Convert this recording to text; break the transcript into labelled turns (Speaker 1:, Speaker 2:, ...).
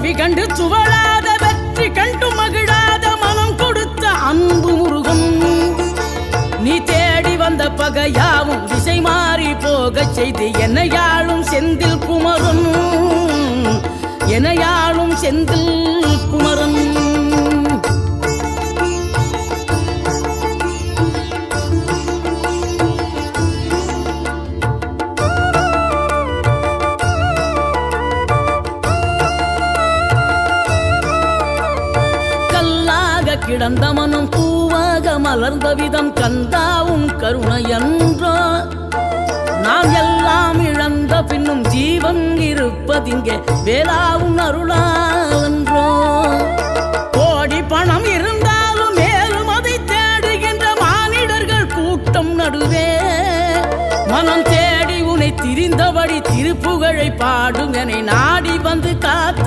Speaker 1: தோல்வி கண்டு துவளாத வெற்றி கண்டு மகிழாத மனம் கொடுத்த அன்பு முருகன் நீ தேடி வந்த பகையாவும் திசை மாறி போகச் செய்து என்னையாளும் செந்தில் குமரன் என்னையாளும் செந்தில் குமரன் கிடந்த மனம் பூவாக மலர்ந்த விதம் கந்தாவும் கருணை என்றோ நாம் எல்லாம் இழந்த பின்னும் ஜீவன் இருப்பதிங்கே வேளாவும் அருளான்றோ கோடி பணம் இருந்தாலும் மேலும் அதை தேடுகின்ற மானிடர்கள் கூட்டம் நடுவே மனம் தேடி உன்னை திரிந்தபடி திருப்புகழை பாடும் என நாடி வந்து காத்த